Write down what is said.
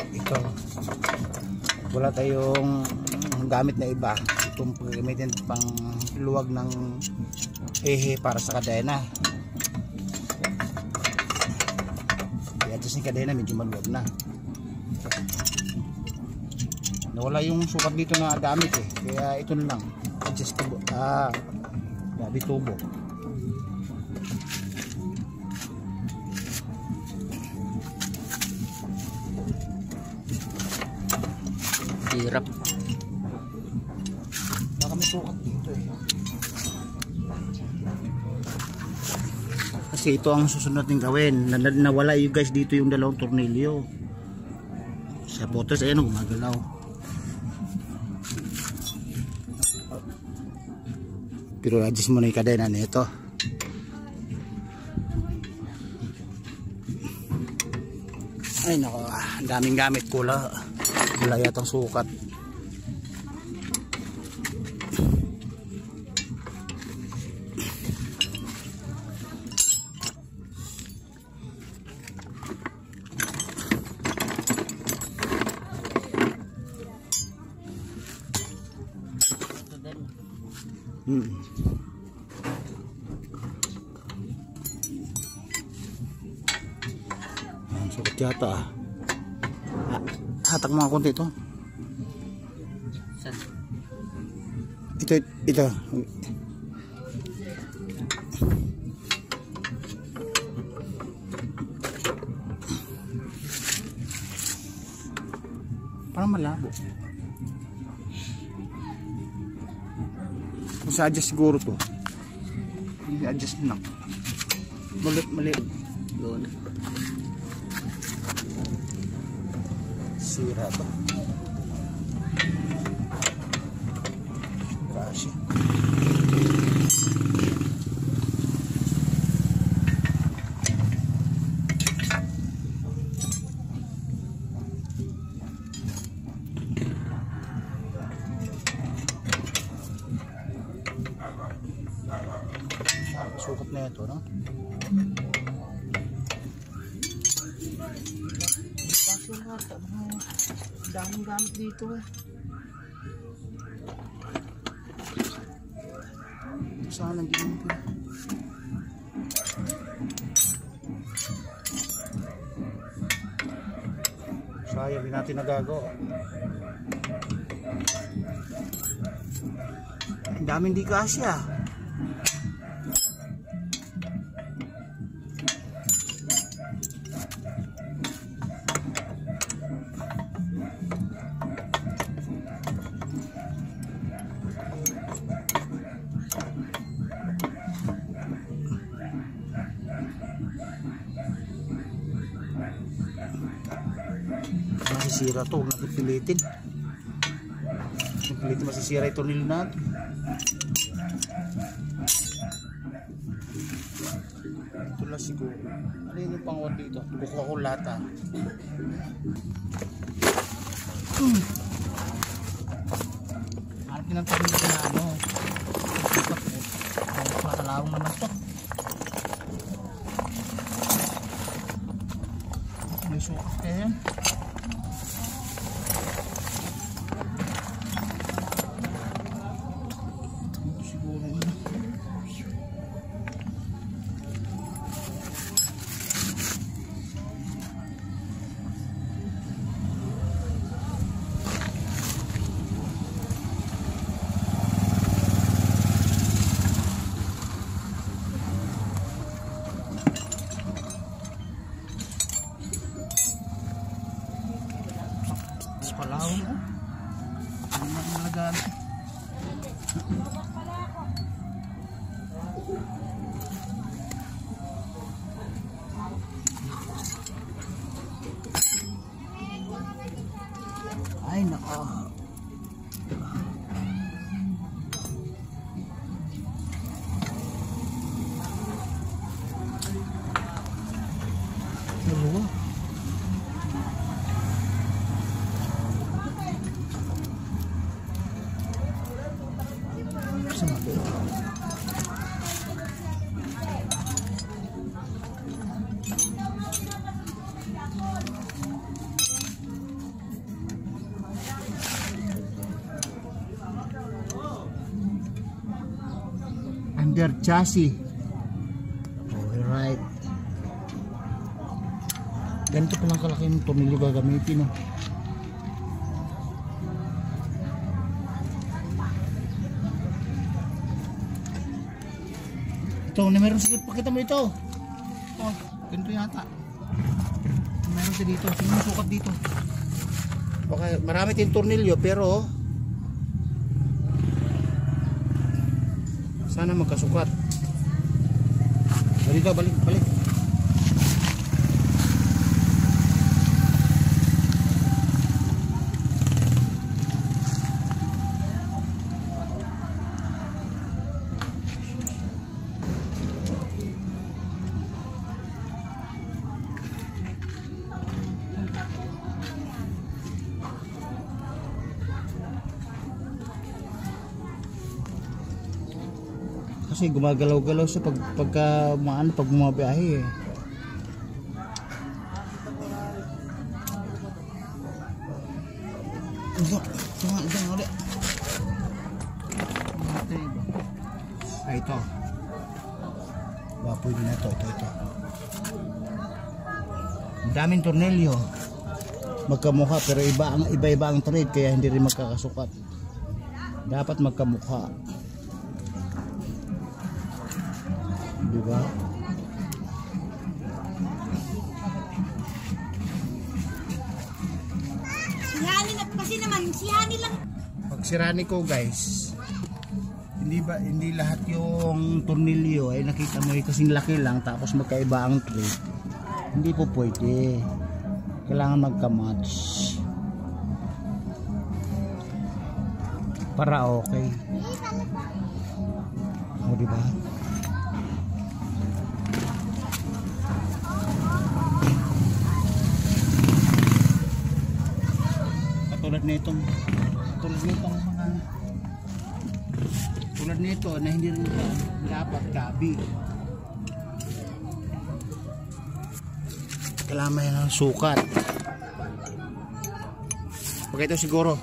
Ito, wala tayong gamit na iba. Itong gagamitin pang luwag ng ehe para sa kadena. I-adjust yung kadena, medyo maluwag na. Nawala yung sukat dito na gamit eh, kaya ito na lang, adjust tubo. Gabi tubo. Hirap. Baka may sukat dito eh. Kasi ito ang susunod natin gawin. Nawala yung guys dito yung dalawang tornilyo. Sa photos ayan, gumagalaw. Pero adjust mo na yung kadena nito. Ay nako, ang daming gamit ko lang. Wala yatang sukat. Sukat yata ah. Hatak mga konti ito. Ito. Parang malabo. Kung adjust siguro to. I-adjust na. Mali. Doon. Sira ba? Kasi sukat na ito, no? Kasi daming gamit dito eh. Sana hindi mo pa. Sayang din natin nagagawa. Ang daming di kasya. Masisira to, huwag natin pilitin. Pilitin masisira ito nila natin. Ito lang siguro. Ano yun yung pangwad dito? Buko ako lata. Hanap ng pamilya na ano. Makalawang naman to. May sukat kaya yan. Palawang mo. Ano na malagaan? Ay nako. under chassis. Alright. Ganito palang kalaki yung tornilyo gagamitin. Oh. Ito, meron siguro, pakita mo ito. Oh, ganito yata. Meron siya dito. Sino yung sukat dito? Okay, marami tayong tornilyo pero sana magkasukat. Dito, balik. Kasi gumagalaw-galaw siya pagka pag bumabiyahe eh. Ito ulit. Ito. Bapoy din na ito. Ang daming tornilyo. Magkamukha pero iba-iba ang trade kaya hindi rin magkakasukat. Dapat magkamukha. Diba? Si Hani na kasi naman, si Hani lang. Pag si Rani ko guys, hindi lahat yung tornilyo ay nakita mo kasing laki lang tapos magkaiba ang trade. Hindi po pwede. Kailangan magka-match para okay. O diba? Tulad nito na hindi rin dapat gabi. Kailangan may sukat. Pag ito siguro